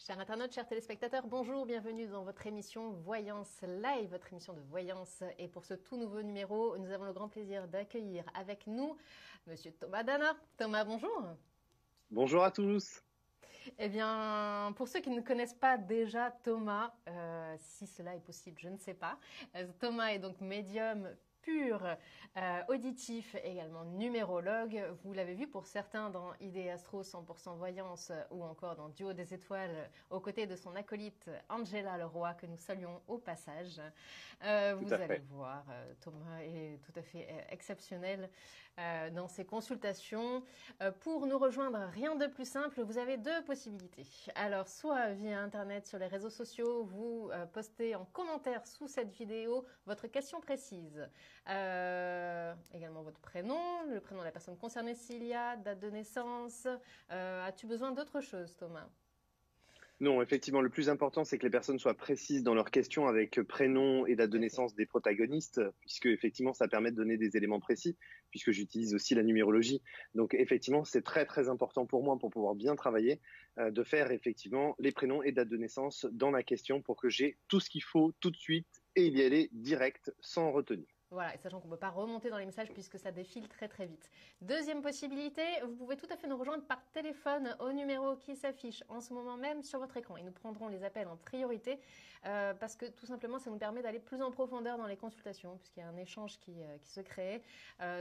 Chers internautes, chers téléspectateurs, bonjour, bienvenue dans votre émission Voyance Live, votre émission de voyance. Et pour ce tout nouveau numéro, nous avons le grand plaisir d'accueillir avec nous Monsieur Thomas Dana. Thomas, bonjour. Bonjour à tous. Eh bien, pour ceux qui ne connaissent pas déjà Thomas, si cela est possible, je ne sais pas. Thomas est donc médium pur, auditif, également numérologue. Vous l'avez vu pour certains dans ID Astro 100% Voyance ou encore dans Duo des Étoiles aux côtés de son acolyte Angela Leroy que nous saluons au passage. Tout Vous à allez fait. voir, Thomas est tout à fait exceptionnel dans ses consultations. Pour nous rejoindre, rien de plus simple, vous avez deux possibilités. Alors, soit via Internet, sur les réseaux sociaux, vous postez en commentaire sous cette vidéo votre question précise. Également votre prénom, le prénom de la personne concernée s'il y a, date de naissance. As-tu besoin d'autre chose, Thomas? Non, effectivement, le plus important, c'est que les personnes soient précises dans leurs questions avec prénom et date Tout de à fait. naissance des protagonistes, puisque effectivement, ça permet de donner des éléments précis, puisque j'utilise aussi la numérologie. Donc, effectivement, c'est très, très important pour moi, pour pouvoir bien travailler, de faire effectivement les prénoms et date de naissance dans la question pour que j'ai tout ce qu'il faut tout de suite et y aller direct, sans retenue. Voilà, et sachant qu'on ne peut pas remonter dans les messages puisque ça défile très très vite. Deuxième possibilité, vous pouvez tout à fait nous rejoindre par téléphone au numéro qui s'affiche en ce moment même sur votre écran. Et nous prendrons les appels en priorité parce que tout simplement ça nous permet d'aller plus en profondeur dans les consultations puisqu'il y a un échange qui se crée.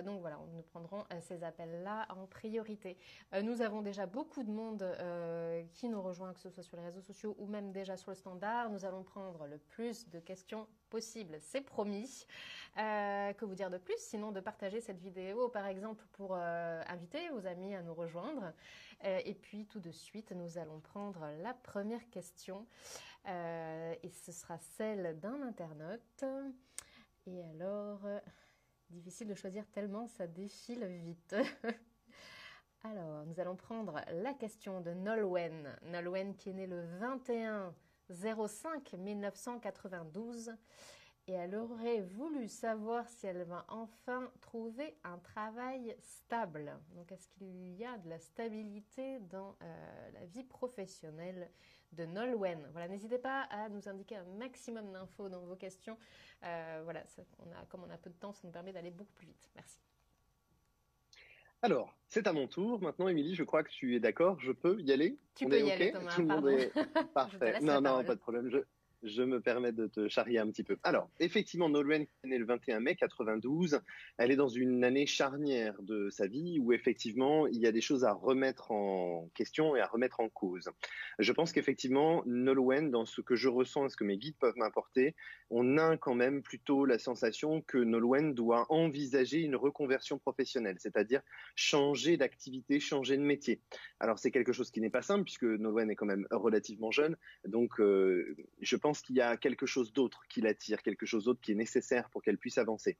Donc voilà, nous prendrons ces appels-là en priorité. Nous avons déjà beaucoup de monde qui nous rejoint, que ce soit sur les réseaux sociaux ou même déjà sur le standard. Nous allons prendre le plus de questions possible, c'est promis. Que vous dire de plus, sinon de partager cette vidéo, par exemple, pour inviter vos amis à nous rejoindre. Et puis, tout de suite, nous allons prendre la première question. Et ce sera celle d'un internaute. Et alors, difficile de choisir tellement ça défile vite. Alors, nous allons prendre la question de Nolwenn. Nolwenn qui est née le 21 05 1992 et elle aurait voulu savoir si elle va enfin trouver un travail stable. Donc, est-ce qu'il y a de la stabilité dans la vie professionnelle de Nolwenn? Voilà, n'hésitez pas à nous indiquer un maximum d'infos dans vos questions. Voilà, comme on a peu de temps, ça nous permet d'aller beaucoup plus vite. Merci. Alors, c'est à mon tour. Maintenant, Émilie, je crois que tu es d'accord. Je peux y aller? Tu On peux est y OK? aller, Thomas, Tout le monde pardon. est Je te parfait. laisse la Non, non, parole. pas de problème. Je me permets de te charrier un petit peu. Alors, effectivement, Nolwenn est née le 21 mai 92. Elle est dans une année charnière de sa vie où effectivement, il y a des choses à remettre en question et à remettre en cause. Je pense qu'effectivement, Nolwenn, dans ce que je ressens et ce que mes guides peuvent m'apporter, on a quand même plutôt la sensation que Nolwenn doit envisager une reconversion professionnelle, c'est-à-dire changer d'activité, changer de métier. Alors c'est quelque chose qui n'est pas simple puisque Nolwenn est quand même relativement jeune, donc je pense qu'il y a quelque chose d'autre qui l'attire, quelque chose d'autre qui est nécessaire pour qu'elle puisse avancer.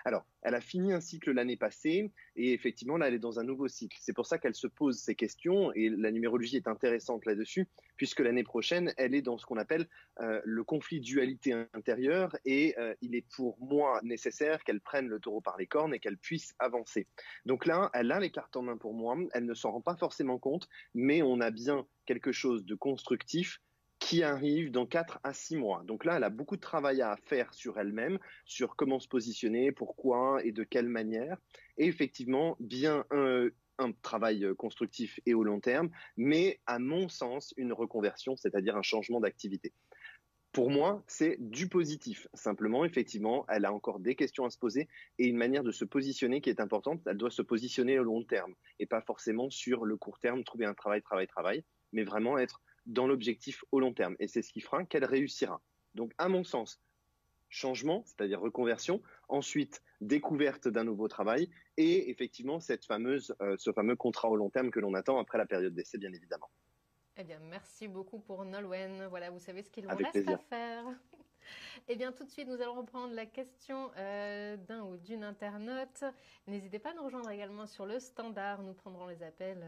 Alors, elle a fini un cycle l'année passée et effectivement là elle est dans un nouveau cycle. C'est pour ça qu'elle se pose ces questions et la numérologie est intéressante là-dessus puisque l'année prochaine elle est dans ce qu'on appelle le conflit dualité intérieure et il est pour moi nécessaire qu'elle prenne le taureau par les cornes et qu'elle puisse avancer. Donc là, elle a les cartes en main pour moi, elle ne s'en rend pas forcément compte, mais on a bien quelque chose de constructif qui arrive dans 4 à 6 mois. Donc là, elle a beaucoup de travail à faire sur elle-même, sur comment se positionner, pourquoi et de quelle manière. Et effectivement, bien un travail constructif et au long terme, mais à mon sens, une reconversion, c'est-à-dire un changement d'activité. Pour moi, c'est du positif. Simplement, effectivement, elle a encore des questions à se poser et une manière de se positionner qui est importante. Elle doit se positionner au long terme et pas forcément sur le court terme, trouver un travail, mais vraiment être dans l'objectif au long terme. Et c'est ce qui fera qu'elle réussira. Donc, à mon sens, changement, c'est-à-dire reconversion, ensuite découverte d'un nouveau travail et effectivement ce fameux contrat au long terme que l'on attend après la période d'essai, bien évidemment. Eh bien, merci beaucoup pour Nolwenn. Voilà, vous savez ce qu'il vous Avec reste à plaisir. faire. Eh bien, tout de suite, nous allons reprendre la question d'un ou d'une internaute. N'hésitez pas à nous rejoindre également sur le standard. Nous prendrons les appels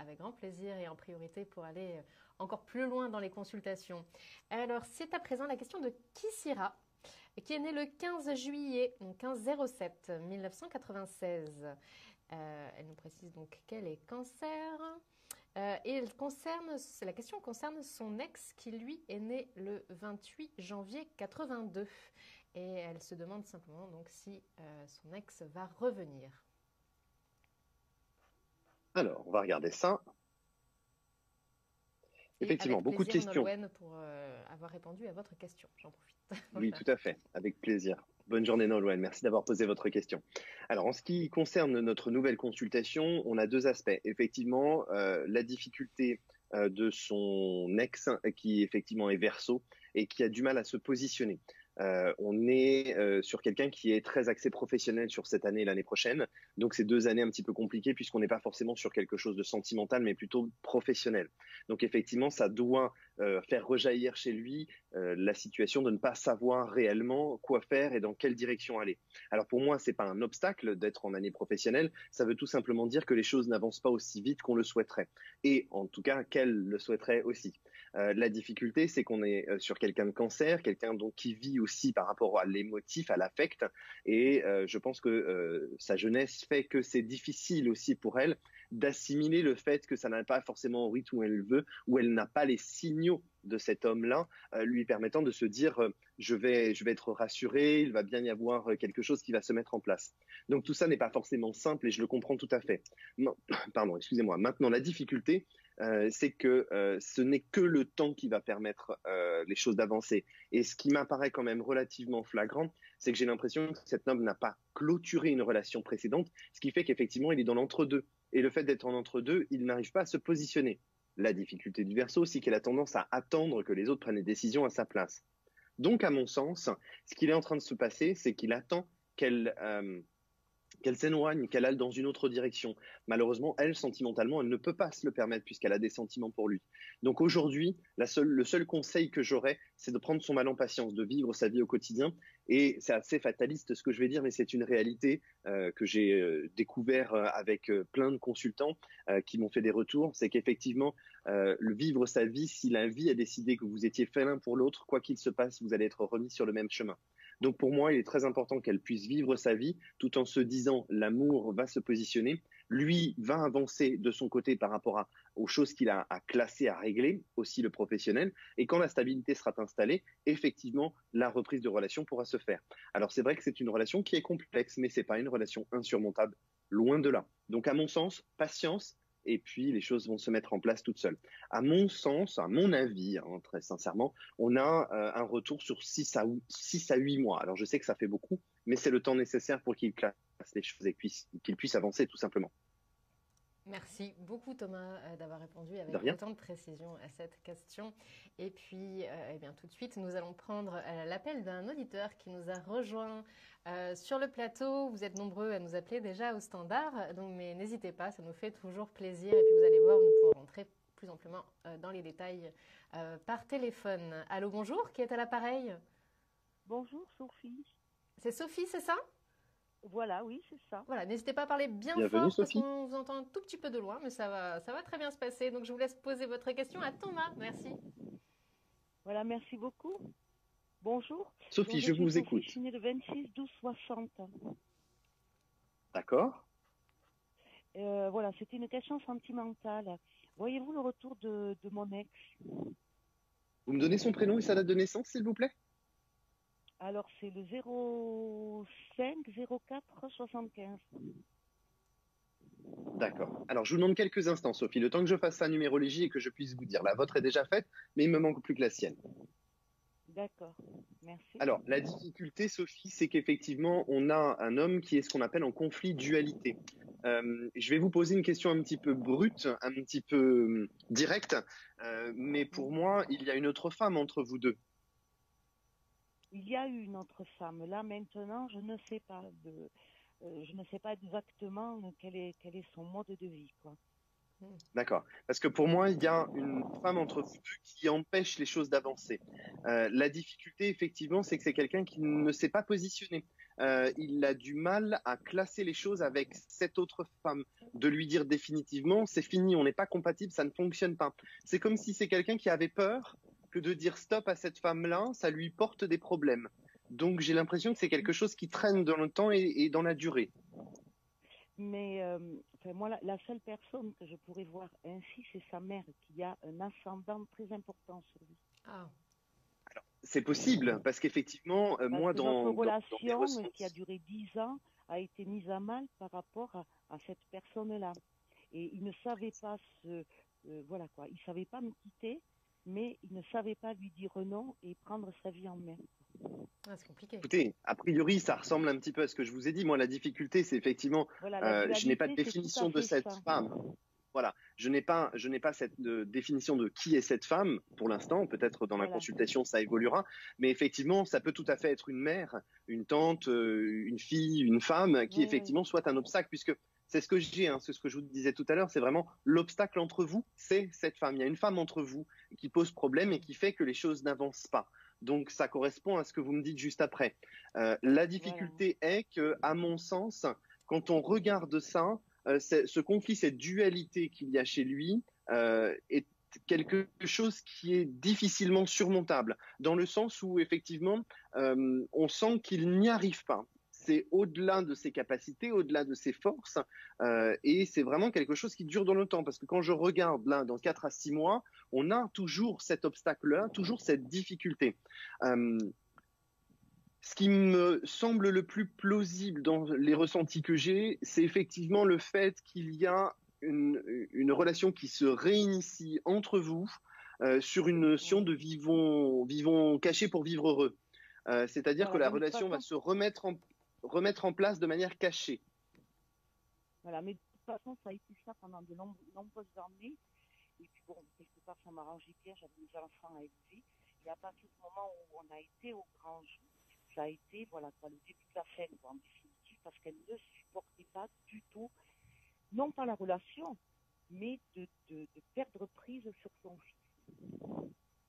avec grand plaisir et en priorité pour aller encore plus loin dans les consultations. Alors, c'est à présent la question de Kissira, qui est née le 15 juillet, donc 15 07 1996. Elle nous précise donc qu'elle est cancer. La question concerne son ex qui, lui, est né le 28 janvier 82. Et elle se demande simplement donc si son ex va revenir. Alors, on va regarder ça. Effectivement, beaucoup de questions. Nolwenn, pour avoir répondu à votre question. J'en profite. Oui, tout à fait, avec plaisir. Bonne journée Nolwenn, merci d'avoir posé votre question. Alors, en ce qui concerne notre nouvelle consultation, on a deux aspects. Effectivement, la difficulté de son ex qui effectivement est Verseau et qui a du mal à se positionner. On est sur quelqu'un qui est très axé professionnel sur cette année et l'année prochaine. Donc, c'est 2 années un petit peu compliquées puisqu'on n'est pas forcément sur quelque chose de sentimental, mais plutôt professionnel. Donc, effectivement, ça doit faire rejaillir chez lui la situation de ne pas savoir réellement quoi faire et dans quelle direction aller. Alors, pour moi, c'est pas un obstacle d'être en année professionnelle. Ça veut tout simplement dire que les choses n'avancent pas aussi vite qu'on le souhaiterait. Et en tout cas, qu'elle le souhaiterait aussi. La difficulté, c'est qu'on est sur quelqu'un de Cancer, quelqu'un donc qui vit aussi par rapport à l'émotif, à l'affect, et je pense que sa jeunesse fait que c'est difficile aussi pour elle d'assimiler le fait que ça n'a pas forcément au rythme où elle veut, où elle n'a pas les signaux de cet homme-là, lui permettant de se dire je vais être rassuré, il va bien y avoir quelque chose qui va se mettre en place. Donc tout ça n'est pas forcément simple et je le comprends tout à fait. Non, pardon, excusez-moi. Maintenant, la difficulté, c'est que ce n'est que le temps qui va permettre les choses d'avancer. Et ce qui m'apparaît quand même relativement flagrant, c'est que j'ai l'impression que cet homme n'a pas clôturé une relation précédente, ce qui fait qu'effectivement, il est dans l'entre-deux. Et le fait d'être en entre-deux, il n'arrive pas à se positionner. La difficulté du Verseau, c'est qu'il a tendance à attendre que les autres prennent des décisions à sa place. Donc, à mon sens, ce qu'il est en train de se passer, c'est qu'il attend qu'elle s'éloigne, qu'elle aille dans une autre direction. Malheureusement, elle, sentimentalement, elle ne peut pas se le permettre puisqu'elle a des sentiments pour lui. Donc aujourd'hui, le seul conseil que j'aurais, c'est de prendre son mal en patience, de vivre sa vie au quotidien. Et c'est assez fataliste ce que je vais dire, mais c'est une réalité que j'ai découvert avec plein de consultants qui m'ont fait des retours. C'est qu'effectivement, le vivre sa vie, si la vie a décidé que vous étiez fait l'un pour l'autre, quoi qu'il se passe, vous allez être remis sur le même chemin. Donc pour moi, il est très important qu'elle puisse vivre sa vie tout en se disant l'amour va se positionner, lui va avancer de son côté par rapport aux choses qu'il a à classer, à régler, aussi le professionnel. Et quand la stabilité sera installée, effectivement, la reprise de relation pourra se faire. Alors c'est vrai que c'est une relation qui est complexe, mais c'est pas une relation insurmontable, loin de là. Donc à mon sens, patience. Et puis, les choses vont se mettre en place toutes seules. À mon sens, à mon avis, hein, très sincèrement, on a un retour sur 6 à 8 mois. Alors, je sais que ça fait beaucoup, mais c'est le temps nécessaire pour qu'il classe les choses et qu'il puisse avancer tout simplement. Merci beaucoup Thomas d'avoir répondu avec autant de précision à cette question. Et puis, eh bien, tout de suite, nous allons prendre l'appel d'un auditeur qui nous a rejoint sur le plateau. Vous êtes nombreux à nous appeler déjà au standard, donc, mais n'hésitez pas, ça nous fait toujours plaisir. Et puis vous allez voir, nous pourrons rentrer plus amplement dans les détails par téléphone. Allô, bonjour, qui est à l'appareil? Bonjour Sophie. C'est Sophie, c'est ça? Voilà, oui, c'est ça. Voilà, n'hésitez pas à parler bien Bienvenue, fort Sophie. parce qu'on vous entend un tout petit peu de loin, mais ça va très bien se passer. Donc je vous laisse poser votre question à Thomas. Merci. Voilà, merci beaucoup. Bonjour. Sophie, je vous écoute. Je suis née le 26/12/60. D'accord. Voilà, c'était une question sentimentale. Voyez-vous le retour de mon ex? Vous me donnez son prénom et sa date de naissance, s'il vous plaît? Alors, c'est le 05/04/75. D'accord. Alors, je vous demande quelques instants, Sophie, le temps que je fasse sa numérologie et que je puisse vous dire. La vôtre est déjà faite, mais il me manque plus que la sienne. D'accord, merci. Alors, la difficulté, Sophie, c'est qu'effectivement, on a un homme qui est ce qu'on appelle en conflit dualité. Je vais vous poser une question un petit peu brute, un petit peu directe, mais pour moi, il y a une autre femme entre vous deux. Il y a eu une autre femme. Là, maintenant, je ne sais pas. Je ne sais pas exactement quel est son mode de vie, quoi. D'accord. Parce que pour moi, il y a une femme entre vous deux qui empêche les choses d'avancer. La difficulté, effectivement, c'est que c'est quelqu'un qui ne s'est pas positionné. Il a du mal à classer les choses avec cette autre femme, de lui dire définitivement, c'est fini, on n'est pas compatible, ça ne fonctionne pas. C'est comme si c'est quelqu'un qui avait peur que de dire stop à cette femme-là, ça lui porte des problèmes. Donc j'ai l'impression que c'est quelque chose qui traîne dans le temps et dans la durée. Mais enfin, moi, la seule personne que je pourrais voir ainsi, c'est sa mère, qui a un ascendant très important sur lui. Ah, C'est possible, parce qu'effectivement, Parce moi, que notre dans mes relation, qui a ressentis, duré 10 ans, a été mise à mal par rapport à cette personne-là. Et il ne savait pas voilà quoi, il savait pas me quitter, mais il ne savait pas lui dire non et prendre sa vie en main. ah, c'est compliqué. écoutez, a priori, ça ressemble un petit peu à ce que je vous ai dit. Moi, la difficulté, c'est effectivement, Voilà, la je n'ai pas de dualité, c'est tout à définition de fait cette ça. femme. Voilà, je n'ai pas cette définition de qui est cette femme pour l'instant. Peut-être dans la Voilà, consultation ça évoluera, mais effectivement, ça peut tout à fait être une mère, une tante, une fille, une femme qui oui, oui, effectivement soit un obstacle, puisque c'est ce que je dis, hein, c'est ce que je vous disais tout à l'heure, c'est vraiment l'obstacle entre vous, c'est cette femme. Il y a une femme entre vous qui pose problème et qui fait que les choses n'avancent pas. Donc ça correspond à ce que vous me dites juste après. La voilà. difficulté est que, à mon sens, quand on regarde ça, ce conflit, cette dualité qu'il y a chez lui est quelque chose qui est difficilement surmontable, dans le sens où effectivement, on sent qu'il n'y arrive pas. C'est au-delà de ses capacités, au-delà de ses forces, et c'est vraiment quelque chose qui dure dans le temps. Parce que quand je regarde là, dans 4 à 6 mois, on a toujours cet obstacle-là, toujours cette difficulté. Ce qui me semble le plus plausible dans les ressentis que j'ai, c'est effectivement le fait qu'il y a une relation qui se réinitie entre vous sur une notion de vivons cachés pour vivre heureux. C'est-à-dire que Voilà, la mais de toute relation va façon, se remettre en place de manière cachée. voilà, mais de toute façon, ça a été ça pendant de nombreuses années. Et puis bon, quelque part, ça m'arrangeait bien, j'avais des enfants à élever. Et à partir du moment où on a été au grand jour, ça a été, voilà, quoi, le début de la fin, quoi, en définitive, parce qu'elle ne supportait pas du tout, non pas la relation, mais de perdre prise sur son fils.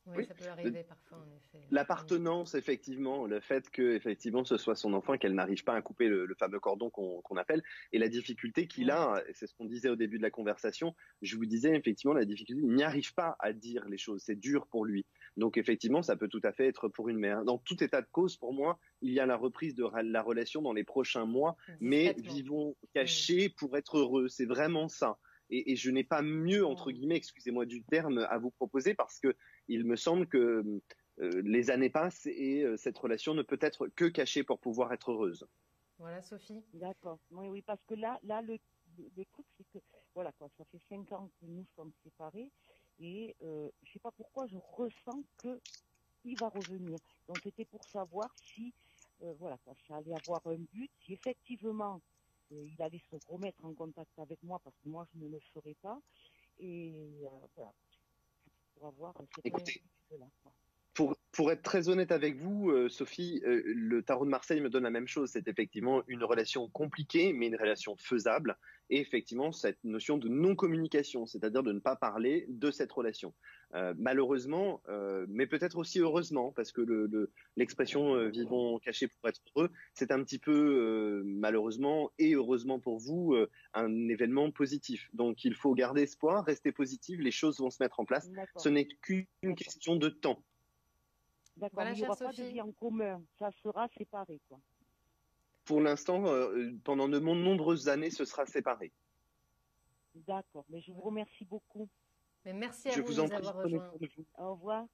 Oui, Oui. ça peut arriver parfois, en effet. L'appartenance, effectivement, le fait que effectivement ce soit son enfant, qu'elle n'arrive pas à couper le fameux cordon qu'on appelle, et la difficulté qu'il a, c'est ce qu'on disait au début de la conversation. Je vous disais effectivement la difficulté, il n'y arrive pas à dire les choses, c'est dur pour lui. Donc effectivement, ça peut tout à fait être pour une mère. Dans tout état de cause, pour moi, il y a la reprise de la relation dans les prochains mois, mais Discrètement. vivons cachés pour être heureux. C'est vraiment ça. Et je n'ai pas mieux, entre guillemets, excusez-moi du terme, à vous proposer parce que il me semble que les années passent et cette relation ne peut être que cachée pour pouvoir être heureuse. Voilà, Sophie. D'accord. Oui, oui, parce que là le truc, c'est que, voilà, quoi, ça fait 5 ans que nous sommes séparés et je sais pas pourquoi je ressens qu'il va revenir. Donc, c'était pour savoir si, voilà, quoi, ça allait avoir un but, si effectivement il allait se remettre en contact avec moi, parce que moi, je ne le ferai pas. Et voilà, pour avoir cette Écoutez, là. pour être très honnête avec vous, Sophie, le tarot de Marseille me donne la même chose. C'est effectivement une relation compliquée, mais une relation faisable. Et effectivement, cette notion de non-communication, c'est-à-dire de ne pas parler de cette relation. Malheureusement, mais peut-être aussi heureusement, parce que l'expression vivons cachés pour être heureux, c'est un petit peu, malheureusement et heureusement pour vous, un événement positif. Donc il faut garder espoir, rester positif, les choses vont se mettre en place. D'accord. Ce n'est qu'une question de temps. D'accord, Voilà, mais il n'y aura chère pas de Sophie. vie en commun, ça sera séparé, quoi. Pour l'instant, pendant de nombreuses années, ce sera séparé. D'accord, mais je vous remercie beaucoup. Mais merci à Je vous vous de en nous prie, avoir prenez rejoints. soin de vous. Au revoir.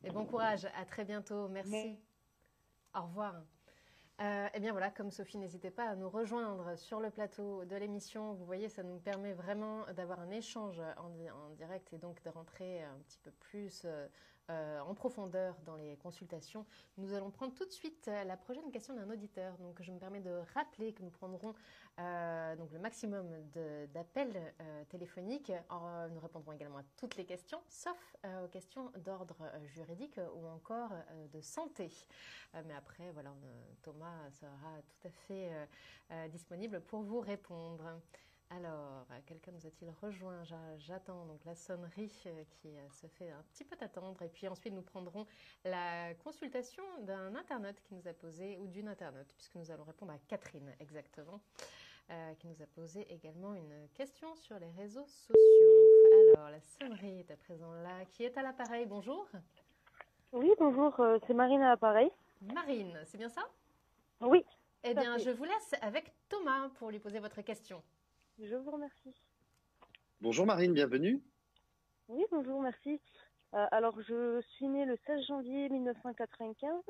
Et bon courage, à très bientôt. Merci. Mais- Au revoir. Eh bien voilà, comme Sophie, n'hésitez pas à nous rejoindre sur le plateau de l'émission. Vous voyez, ça nous permet vraiment d'avoir un échange en direct et donc de rentrer un petit peu plus en profondeur dans les consultations. Nous allons prendre tout de suite la prochaine question d'un auditeur. Donc je me permets de rappeler que nous prendrons donc le maximum d'appels téléphoniques. Nous répondrons également à toutes les questions, sauf aux questions d'ordre juridique ou encore de santé. Mais après, voilà, Thomas sera tout à fait disponible pour vous répondre. Alors, quelqu'un nous a-t-il rejoint? J'attends donc la sonnerie qui se fait un petit peu attendre. Et puis ensuite, nous prendrons la consultation d'un internaute qui nous a posé, ou d'une internaute, puisque nous allons répondre à Catherine exactement, qui nous a posé également une question sur les réseaux sociaux. Alors, la sonnerie est à présent là. Qui est à l'appareil? Bonjour. Oui, bonjour, c'est Marine à l'appareil. Marine, c'est bien ça? Oui, Eh Tout à bien, fait. je vous laisse avec Thomas pour lui poser votre question. Je vous remercie. Bonjour Marine, bienvenue. Oui, bonjour, merci. Alors, je suis née le 16 janvier 1995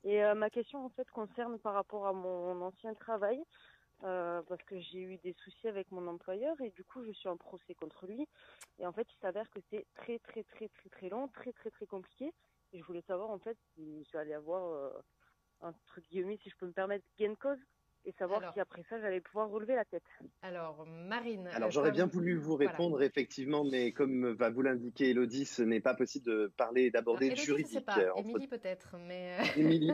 et ma question, en fait, concerne par rapport à mon ancien travail parce que j'ai eu des soucis avec mon employeur et du coup, je suis en procès contre lui. Et en fait, il s'avère que c'est très, très, très, très, très long, très, très, très compliqué. Et je voulais savoir, en fait, si j'allais avoir, entre guillemets, si je peux me permettre, gain de cause et savoir Alors. si après ça, j'allais pouvoir relever la tête. Alors, Marine, Alors j'aurais bien comme... voulu vous Voilà. répondre effectivement, mais comme va vous l'indiquer Elodie, ce n'est pas possible de parler et Alors, d'aborder le Élodie, je ne sais juridique pas. entre Émilie, peut-être, mais Émilie.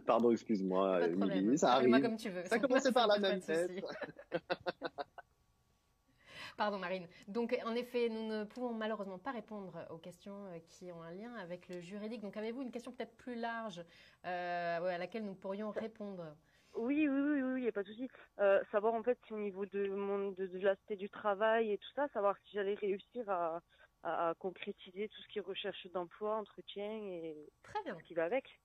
Pardon, y excuse-moi, a pas de problème. Émilie, ça Appelle-moi arrive. comme tu veux. Ça Moi, commençait ça par me la pose pas même de lettre. souci. Pardon, Marine. Donc, en effet, nous ne pouvons malheureusement pas répondre aux questions qui ont un lien avec le juridique. Donc, avez-vous une question peut-être plus large à laquelle nous pourrions répondre? Oui, il n'y a pas de souci. Savoir en fait si au niveau de l'aspect du travail et tout ça, savoir si j'allais réussir à concrétiser tout ce qui est recherche d'emploi, entretien et Très bien. ce qui va avec.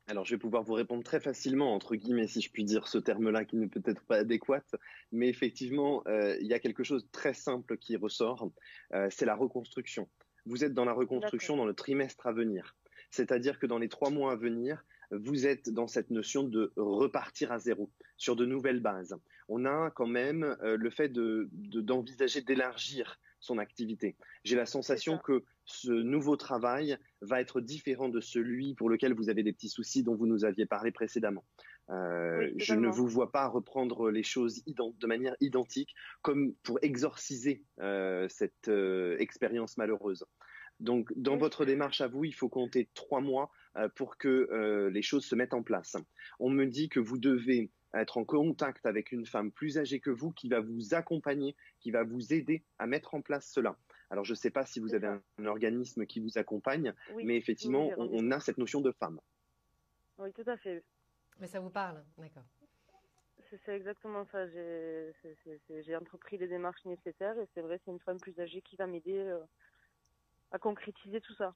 Alors, je vais pouvoir vous répondre très facilement, entre guillemets, si je puis dire ce terme-là qui n'est peut-être pas adéquat, mais effectivement, il y a quelque chose de très simple qui ressort, c'est la reconstruction. Vous êtes dans la reconstruction dans le trimestre à venir. C'est-à-dire que dans les 3 mois à venir, vous êtes dans cette notion de repartir à zéro, sur de nouvelles bases. On a quand même le fait d'envisager d'élargir son activité. J'ai la sensation que ce nouveau travail va être différent de celui pour lequel vous avez des petits soucis dont vous nous aviez parlé précédemment. Oui, je ne vous vois pas reprendre les choses de manière identique comme pour exorciser cette expérience malheureuse. Donc, dans votre démarche à vous, il faut compter 3 mois pour que les choses se mettent en place. On me dit que vous devez être en contact avec une femme plus âgée que vous qui va vous accompagner, qui va vous aider à mettre en place cela. Alors, je ne sais pas si vous avez un organisme qui vous accompagne, mais effectivement, on a cette notion de femme. Oui, tout à fait. Mais ça vous parle, d'accord. C'est exactement ça. J'ai entrepris les démarches nécessaires et c'est vrai, c'est une femme plus âgée qui va m'aider à concrétiser tout ça.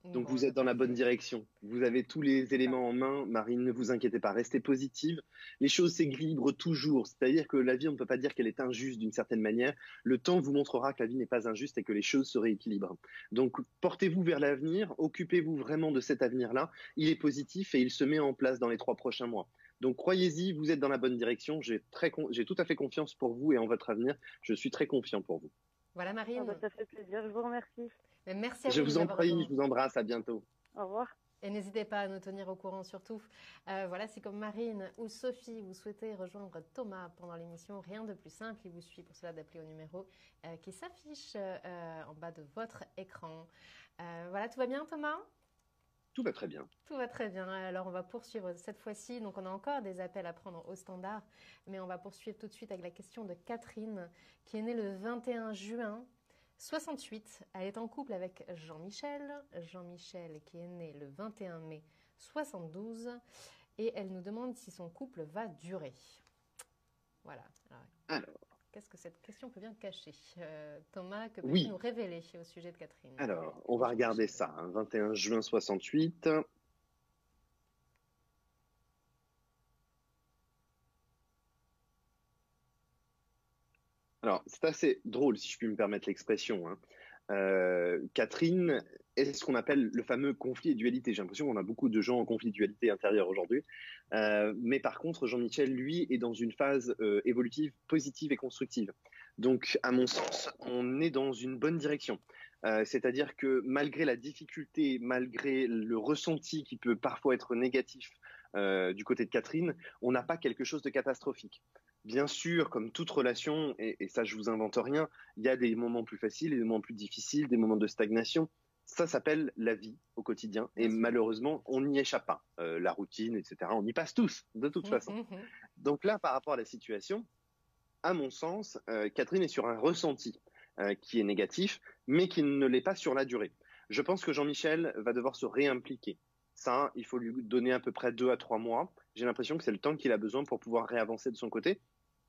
Donc vous êtes dans la bonne direction. Vous avez tous les éléments en main. Marine, ne vous inquiétez pas, restez positive. Les choses s'équilibrent toujours. C'est-à-dire que la vie, on ne peut pas dire qu'elle est injuste d'une certaine manière. Le temps vous montrera que la vie n'est pas injuste et que les choses se rééquilibrent. Donc portez-vous vers l'avenir, occupez-vous vraiment de cet avenir-là. Il est positif et il se met en place dans les 3 prochains mois. Donc croyez-y, vous êtes dans la bonne direction. J'ai tout à fait confiance pour vous et en votre avenir. Je suis très confiant pour vous. Voilà Marine. Ça fait plaisir, je vous remercie. Merci à vous. Je vous en prie, je vous embrasse, à bientôt. Au revoir. Et n'hésitez pas à nous tenir au courant surtout. Voilà, si comme Marine ou Sophie, vous souhaitez rejoindre Thomas pendant l'émission, rien de plus simple. Il vous suffit pour cela d'appeler au numéro qui s'affiche en bas de votre écran. Voilà, tout va bien Thomas ? Tout va très bien. Tout va très bien. Alors, on va poursuivre cette fois-ci. Donc, on a encore des appels à prendre au standard, mais on va poursuivre tout de suite avec la question de Catherine, qui est née le 21 juin 68. Elle est en couple avec Jean-Michel. Jean-Michel, qui est né le 21 mai 72. Et elle nous demande si son couple va durer. Voilà. Alors. Qu'est-ce que cette question peut bien cacher Thomas, que peux-tu nous révéler au sujet de Catherine ? Alors, on va regarder ça. 21 juin 68. Alors, c'est assez drôle, si je puis me permettre l'expression. Catherine est ce qu'on appelle le fameux conflit et dualité. J'ai l'impression qu'on a beaucoup de gens en conflit et dualité intérieure aujourd'hui. Mais par contre, Jean-Michel, lui, est dans une phase évolutive, positive et constructive. Donc, à mon sens, on est dans une bonne direction. C'est-à-dire que malgré la difficulté, malgré le ressenti qui peut parfois être négatif du côté de Catherine, on n'a pas quelque chose de catastrophique. Bien sûr, comme toute relation, et ça je vous invente rien, il y a des moments plus faciles, des moments plus difficiles, des moments de stagnation. Ça s'appelle la vie au quotidien et malheureusement, on n'y échappe pas. La routine, etc., on y passe tous, de toute façon. Donc là, par rapport à la situation, à mon sens, Catherine est sur un ressenti qui est négatif, mais qui ne l'est pas sur la durée. Je pense que Jean-Michel va devoir se réimpliquer. Ça, il faut lui donner à peu près 2 à 3 mois. J'ai l'impression que c'est le temps qu'il a besoin pour pouvoir réavancer de son côté.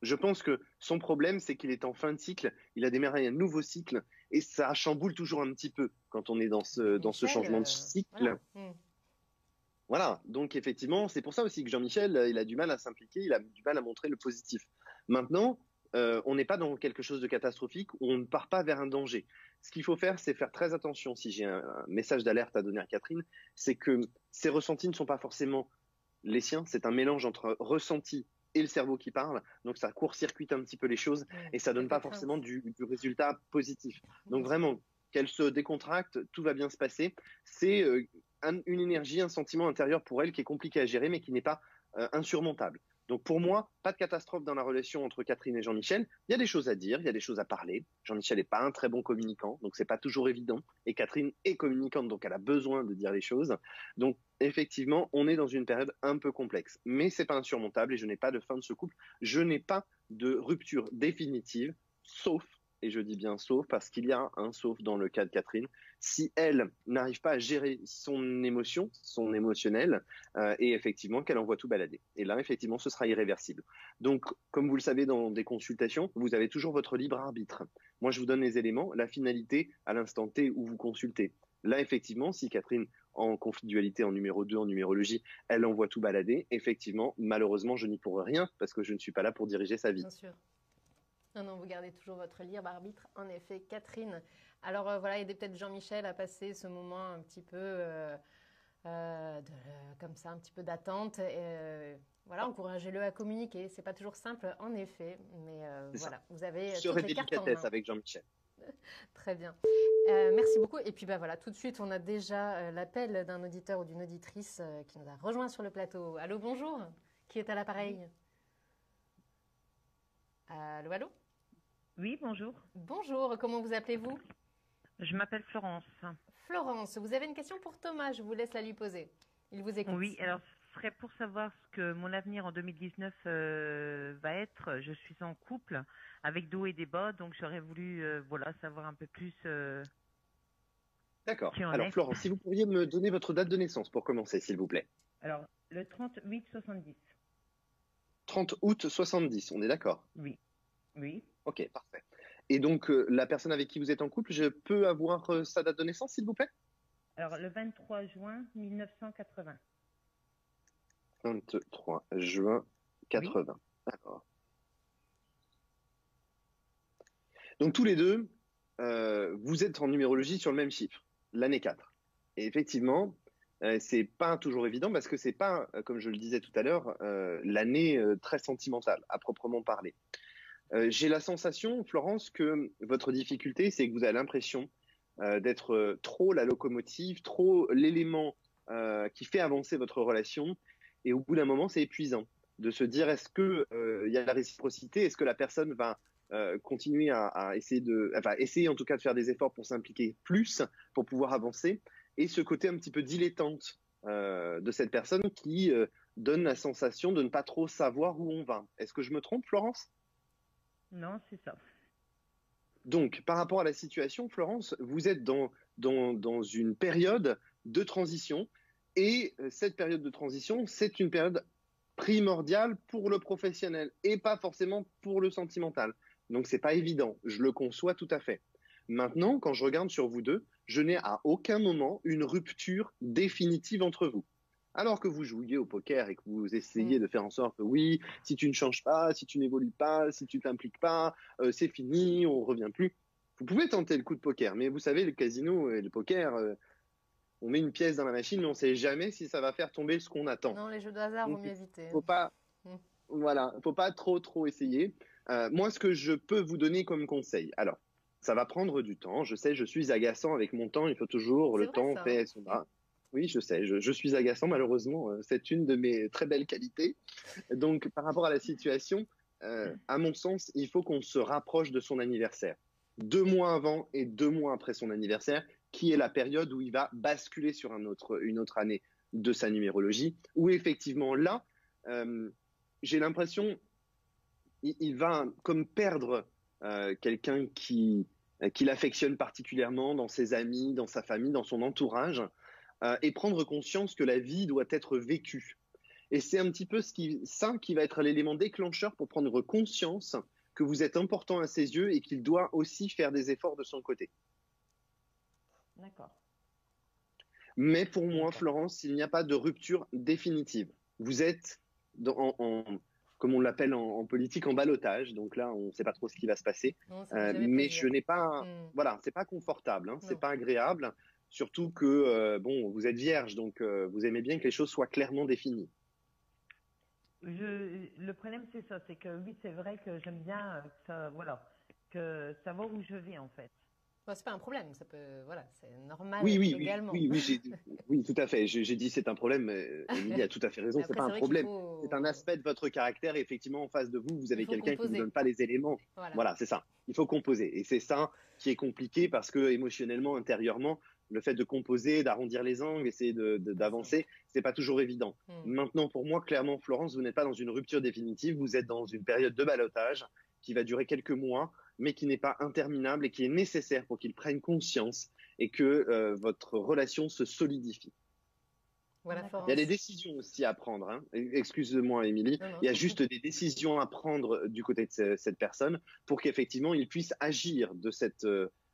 Je pense que son problème, c'est qu'il est en fin de cycle. Il a démarré un nouveau cycle et ça chamboule toujours un petit peu quand on est dans ce changement de cycle. Voilà. Voilà, donc effectivement, c'est pour ça aussi que Jean-Michel, il a du mal à s'impliquer, il a du mal à montrer le positif. Maintenant, on n'est pas dans quelque chose de catastrophique, on ne part pas vers un danger. Ce qu'il faut faire, c'est faire très attention, si j'ai un message d'alerte à donner à Catherine, c'est que ses ressentis ne sont pas forcément les siens, c'est un mélange entre ressenti et le cerveau qui parle, donc ça court-circuite un petit peu les choses et ça donne pas forcément du résultat positif. Donc vraiment, qu'elle se décontracte, tout va bien se passer. C'est une énergie, un sentiment intérieur pour elle qui est compliqué à gérer, mais qui n'est pas insurmontable. Donc pour moi, pas de catastrophe dans la relation entre Catherine et Jean-Michel. Il y a des choses à dire, il y a des choses à parler. Jean-Michel n'est pas un très bon communicant, donc c'est pas toujours évident. Et Catherine est communicante, donc elle a besoin de dire les choses. Donc effectivement, on est dans une période un peu complexe, mais c'est pas insurmontable et je n'ai pas de fin de ce couple. Je n'ai pas de rupture définitive, sauf, et je dis bien sauf, parce qu'il y a un sauf dans le cas de Catherine, si elle n'arrive pas à gérer son émotion, son émotionnel, et effectivement qu'elle envoie tout balader. Et là, effectivement, ce sera irréversible. Donc, comme vous le savez dans des consultations, vous avez toujours votre libre arbitre. Moi, je vous donne les éléments, la finalité à l'instant T où vous consultez. Là, effectivement, si Catherine, en conflictualité, en numéro 2, en numérologie, elle envoie tout balader, effectivement, malheureusement, je n'y pourrai rien parce que je ne suis pas là pour diriger sa vie. Bien sûr. Non, vous gardez toujours votre libre arbitre, en effet, Catherine. Alors voilà, aidez peut-être Jean-Michel à passer ce moment un petit peu comme ça, un petit peu d'attente. Voilà, encouragez-le à communiquer. C'est pas toujours simple, en effet, mais voilà, vous avez toutes les cartes en main. Avec Jean-Michel. Très bien. Merci beaucoup. Et puis voilà, tout de suite, on a déjà l'appel d'un auditeur ou d'une auditrice qui nous a rejoint sur le plateau. Allô, bonjour. Qui est à l'appareil? Allô, allô? Oui, bonjour. Bonjour, comment vous appelez-vous? Je m'appelle Florence. Florence, vous avez une question pour Thomas, je vous laisse la lui poser. Il vous écoute. Oui, alors ce serait pour savoir ce que mon avenir en 2019 va être. Je suis en couple avec des hauts et des bas, donc j'aurais voulu savoir un peu plus. D'accord. Alors Florence, si vous pourriez me donner votre date de naissance pour commencer, s'il vous plaît. Alors, le 30-8-70. 30 août 70, on est d'accord? Oui. Oui. Ok, parfait. Et donc, la personne avec qui vous êtes en couple, je peux avoir sa date de naissance, s'il vous plaît? Alors, le 23 juin 1980. 23 juin 80. Oui. D'accord. Donc, tous les deux, vous êtes en numérologie sur le même chiffre, l'année 4. Et effectivement, c'est pas toujours évident parce que c'est pas, comme je le disais tout à l'heure, l'année très sentimentale, à proprement parler. J'ai la sensation, Florence, que votre difficulté, c'est que vous avez l'impression d'être trop la locomotive, trop l'élément qui fait avancer votre relation. Et au bout d'un moment, c'est épuisant de se dire, est-ce que il y a la réciprocité? Est-ce que la personne va continuer à essayer en tout cas de faire des efforts pour s'impliquer plus, pour pouvoir avancer? Et ce côté un petit peu dilettante de cette personne qui donne la sensation de ne pas trop savoir où on va. Est-ce que je me trompe, Florence? Non, c'est ça. Donc, par rapport à la situation, Florence, vous êtes dans une période de transition et cette période de transition, c'est une période primordiale pour le professionnel et pas forcément pour le sentimental. Donc, c'est pas évident. Je le conçois tout à fait. Maintenant, quand je regarde sur vous deux, je n'ai à aucun moment une rupture définitive entre vous. Alors que vous jouiez au poker et que vous essayez de faire en sorte que oui, si tu ne changes pas, si tu n'évolues pas, si tu t'impliques pas, c'est fini, on revient plus. Vous pouvez tenter le coup de poker, mais vous savez, le casino et le poker, on met une pièce dans la machine, mais on ne sait jamais si ça va faire tomber ce qu'on attend. Non, les jeux de hasard, vaut mieux éviter. Faut pas trop essayer. Moi, ce que je peux vous donner comme conseil, alors, ça va prendre du temps. Je sais, je suis agaçant avec mon temps. Il faut toujours le temps fait son art. Oui, je sais, je suis agaçant, malheureusement. C'est une de mes très belles qualités. Donc, par rapport à la situation, à mon sens, il faut qu'on se rapproche de son anniversaire. 2 mois avant et 2 mois après son anniversaire, qui est la période où il va basculer sur une autre année de sa numérologie, où effectivement, là, j'ai l'impression il va comme perdre quelqu'un qui l'affectionne particulièrement dans ses amis, dans sa famille, dans son entourage, et prendre conscience que la vie doit être vécue. Et c'est un petit peu ça qui va être l'élément déclencheur pour prendre conscience que vous êtes important à ses yeux et qu'il doit aussi faire des efforts de son côté. D'accord. Mais pour moi, D'accord. Florence, il n'y a pas de rupture définitive. Vous êtes, comme on l'appelle en politique, en ballottage. Donc là, on ne sait pas trop ce qui va se passer. Non, ça fait jamais Mais je plaisir. n'ai pas, Hmm. voilà, c'est pas confortable, hein, c'est Non. pas agréable. Surtout que, bon, vous êtes vierge, donc vous aimez bien que les choses soient clairement définies. Le problème, c'est ça, c'est que oui, c'est vrai que j'aime bien que ça, voilà, que savoir où je vais en fait. Bon, c'est pas un problème, ça peut, voilà, c'est normal Oui, oui, oui, également. oui, oui, oui, tout à fait. J'ai dit c'est un problème. Émilie a tout à fait raison. Mais C'est après, pas c'est un vrai qu'il problème. C'est un faut, aspect de votre caractère. Et effectivement, en face de vous, vous il avez faut quelqu'un qui vous composer. donne pas les éléments. Voilà. Voilà, c'est ça. Il faut composer. Et c'est ça qui est compliqué parce que émotionnellement, intérieurement, le fait de composer, d'arrondir les angles, essayer d'avancer, c'est pas toujours évident. Hmm. Maintenant, pour moi, clairement, Florence, vous n'êtes pas dans une rupture définitive. Vous êtes dans une période de ballottage qui va durer quelques mois, mais qui n'est pas interminable et qui est nécessaire pour qu'ils prennent conscience et que votre relation se solidifie. Voilà, D'accord. Il y a des Florence. décisions aussi à prendre. Hein. Excuse-moi, Émilie. Non, non, Il y je a t'en juste prie. des décisions à prendre du côté de cette personne pour qu'effectivement, il puisse agir de cette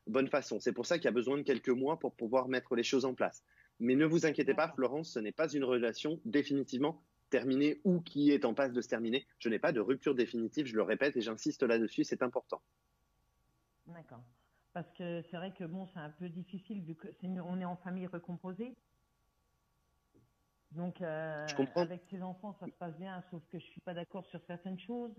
bonne façon. C'est pour ça qu'il y a besoin de quelques mois pour pouvoir mettre les choses en place. Mais ne vous inquiétez pas, D'accord. Florence, ce n'est pas une relation définitivement terminée ou qui est en passe de se terminer. Je n'ai pas de rupture définitive, je le répète et j'insiste là-dessus, c'est important. D'accord. Parce que c'est vrai que bon, c'est un peu difficile vu que on est en famille recomposée. Donc Je comprends. avec ses enfants, ça se passe bien, sauf que je suis pas d'accord sur certaines choses.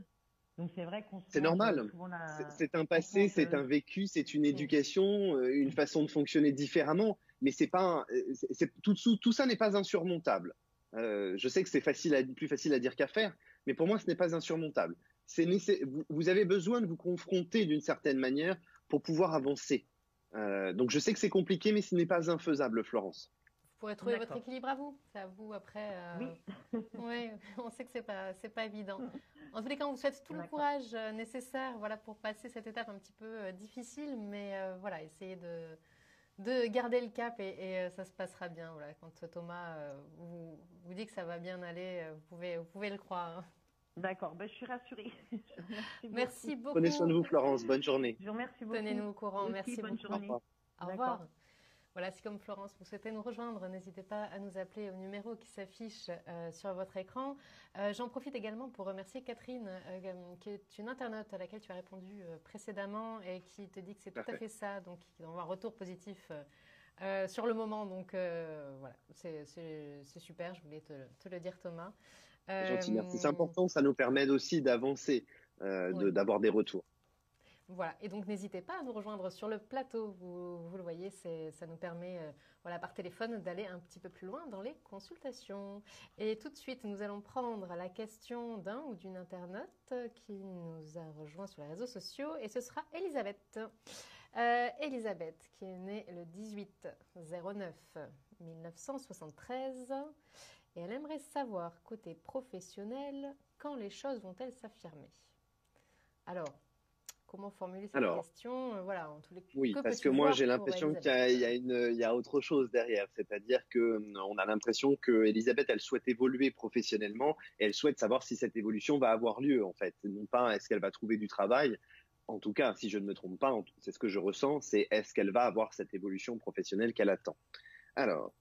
Donc c'est vrai qu'on se C'est mange normal. souvent C'est un on se passé, mange, c'est un vécu, c'est une Hmm. éducation, une façon de fonctionner différemment. Mais c'est pas, tout ça n'est pas insurmontable. Je sais que c'est plus facile à dire qu'à faire, mais pour moi, ce n'est pas insurmontable. Vous avez besoin de vous confronter d'une certaine manière pour pouvoir avancer. Donc je sais que c'est compliqué, mais ce n'est pas infaisable, Florence. Vous pourrez trouver votre D'accord. équilibre à vous. C'est à vous après. Oui. Oui, on sait que c'est pas évident. En tous les cas, on vous souhaite tout le D'accord. courage nécessaire, voilà, pour passer cette étape un petit peu difficile, mais voilà, essayez de garder le cap et ça se passera bien. Voilà, quand Thomas vous dit que ça va bien aller, vous pouvez le croire. Hein. D'accord. Ben, je suis rassurée. Merci beaucoup. Prenez soin de vous, Florence. Bonne journée. Je vous remercie beaucoup. Tenez-nous au courant. Aussi, Merci bonne beaucoup. Au journée. revoir. Au D'accord. revoir. Voilà, si comme Florence, vous souhaitez nous rejoindre, n'hésitez pas à nous appeler au numéro qui s'affiche sur votre écran. J'en profite également pour remercier Catherine, qui est une internaute à laquelle tu as répondu précédemment et qui te dit que c'est tout à fait ça, donc qui envoie un retour positif sur le moment. Donc voilà, c'est super, je voulais te le dire Thomas. C'est gentil, merci. C'est important, ça nous permet aussi d'avancer, Oui. d'avoir des retours. Voilà, et donc n'hésitez pas à nous rejoindre sur le plateau, vous le voyez, ça nous permet voilà, par téléphone d'aller un petit peu plus loin dans les consultations. Et tout de suite, nous allons prendre la question d'un ou d'une internaute qui nous a rejoint sur les réseaux sociaux, et ce sera Elisabeth. Elisabeth, qui est née le 18/09/1973, et elle aimerait savoir, côté professionnel, quand les choses vont-elles s'affirmer? Alors, comment formuler cette question? Voilà, en tous les Oui, que parce peux-tu que moi voir j'ai pour l'impression qu'il Elisabeth? y a autre chose derrière, c'est-à-dire que on a l'impression que Elisabeth elle souhaite évoluer professionnellement et elle souhaite savoir si cette évolution va avoir lieu en fait, non pas est-ce qu'elle va trouver du travail. En tout cas, si je ne me trompe pas, c'est ce que je ressens, c'est est-ce qu'elle va avoir cette évolution professionnelle qu'elle attend. Alors,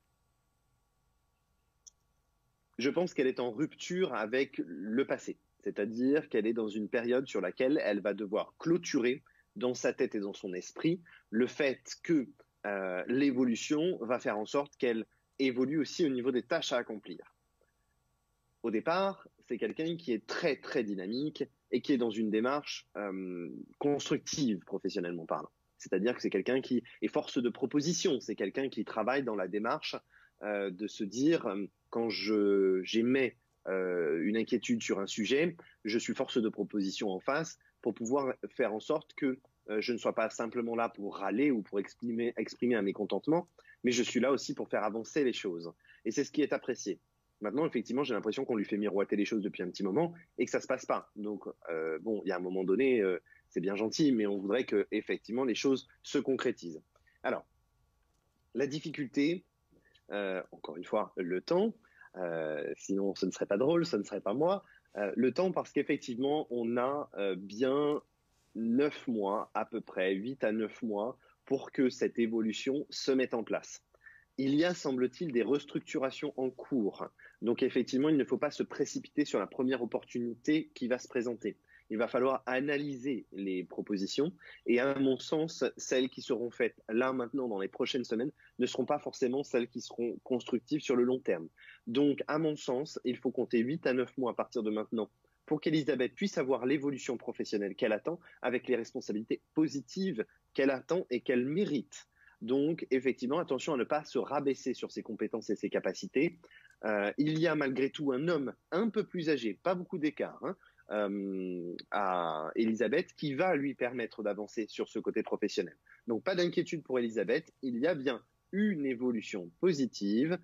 je pense qu'elle est en rupture avec le passé, c'est-à-dire qu'elle est dans une période sur laquelle elle va devoir clôturer dans sa tête et dans son esprit le fait que l'évolution va faire en sorte qu'elle évolue aussi au niveau des tâches à accomplir. Au départ, c'est quelqu'un qui est très très dynamique et qui est dans une démarche constructive professionnellement parlant. C'est-à-dire que c'est quelqu'un qui est force de proposition, c'est quelqu'un qui travaille dans la démarche de se dire quand j'émets une inquiétude sur un sujet, je suis force de proposition en face pour pouvoir faire en sorte que je ne sois pas simplement là pour râler ou pour exprimer un mécontentement, mais je suis là aussi pour faire avancer les choses. Et c'est ce qui est apprécié. Maintenant, effectivement, j'ai l'impression qu'on lui fait miroiter les choses depuis un petit moment et que ça se passe pas. Donc, bon, il y a un moment donné, c'est bien gentil, mais on voudrait que effectivement les choses se concrétisent. Alors, la difficulté, encore une fois, le temps. Sinon, ce ne serait pas drôle, ce ne serait pas moi. Le temps, parce qu'effectivement, on a bien 9 mois, à peu près 8 à 9 mois, pour que cette évolution se mette en place. il y a, semble-t-il, des restructurations en cours. Donc effectivement, il ne faut pas se précipiter sur la première opportunité qui va se présenter. Il va falloir analyser les propositions et à mon sens, celles qui seront faites là maintenant dans les prochaines semaines ne seront pas forcément celles qui seront constructives sur le long terme. Donc à mon sens, il faut compter 8 à 9 mois à partir de maintenant pour qu'Elisabeth puisse avoir l'évolution professionnelle qu'elle attend avec les responsabilités positives qu'elle attend et qu'elle mérite. Donc effectivement, attention à ne pas se rabaisser sur ses compétences et ses capacités. Il y a malgré tout un homme un peu plus âgé, pas beaucoup d'écart, à Elisabeth qui va lui permettre d'avancer sur ce côté professionnel. Donc pas d'inquiétude pour Elisabeth, il y a bien une évolution positive,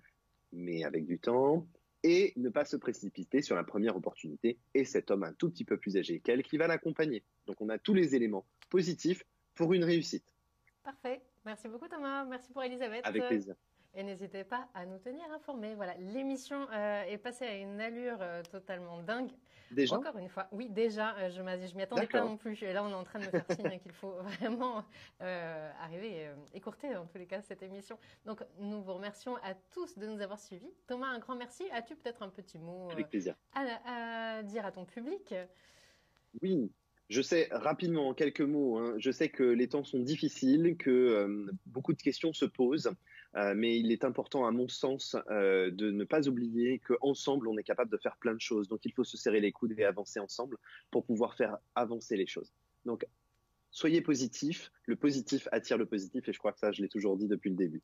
mais avec du temps, et ne pas se précipiter sur la première opportunité et cet homme un tout petit peu plus âgé qu'elle qui va l'accompagner. Donc on a tous les éléments positifs pour une réussite. Parfait. Merci beaucoup Thomas. Merci pour Elisabeth. Avec plaisir. Et n'hésitez pas à nous tenir informés. Voilà, l'émission est passée à une allure totalement dingue. Déjà ? Encore une fois, oui, déjà, je m'y attendais pas non plus. Et là, on est en train de me faire signe qu'il faut vraiment arriver écourter, en tous les cas, cette émission. Donc, nous vous remercions à tous de nous avoir suivis. Thomas, un grand merci. As-tu peut-être un petit mot Avec plaisir. À dire à ton public ? Oui. Je sais, rapidement, en quelques mots, je sais que les temps sont difficiles, que beaucoup de questions se posent, mais il est important, à mon sens, de ne pas oublier qu'ensemble, on est capable de faire plein de choses. Donc, il faut se serrer les coudes et avancer ensemble pour pouvoir faire avancer les choses. Donc, soyez positifs. Le positif attire le positif et je crois que ça, je l'ai toujours dit depuis le début.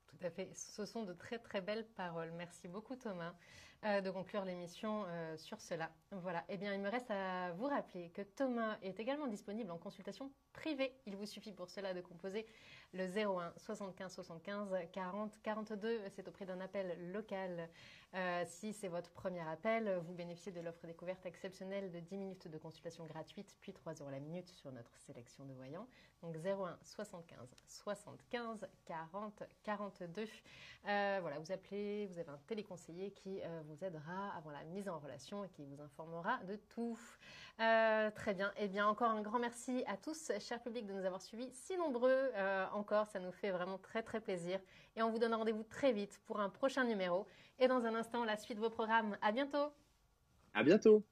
Tout à fait. Ce sont de très, très belles paroles. Merci beaucoup, Thomas, de conclure l'émission sur cela. Voilà. Eh bien, il me reste à vous rappeler que Thomas est également disponible en consultation privée. Il vous suffit pour cela de composer le 01 75 75 40 42. C'est au prix d'un appel local. Si c'est votre premier appel, vous bénéficiez de l'offre découverte exceptionnelle de 10 minutes de consultation gratuite, puis 3 € la minute sur notre sélection de voyants. Donc 01 75 75 40 42. Voilà, vous appelez, vous avez un téléconseiller qui vous aidera avant la mise en relation et qui vous informera de tout. Très bien. Eh bien, encore un grand merci à tous, chers publics, de nous avoir suivis si nombreux. Encore, ça nous fait vraiment très, très plaisir. Et on vous donne rendez-vous très vite pour un prochain numéro. Et dans un instant, la suite de vos programmes. À bientôt. À bientôt.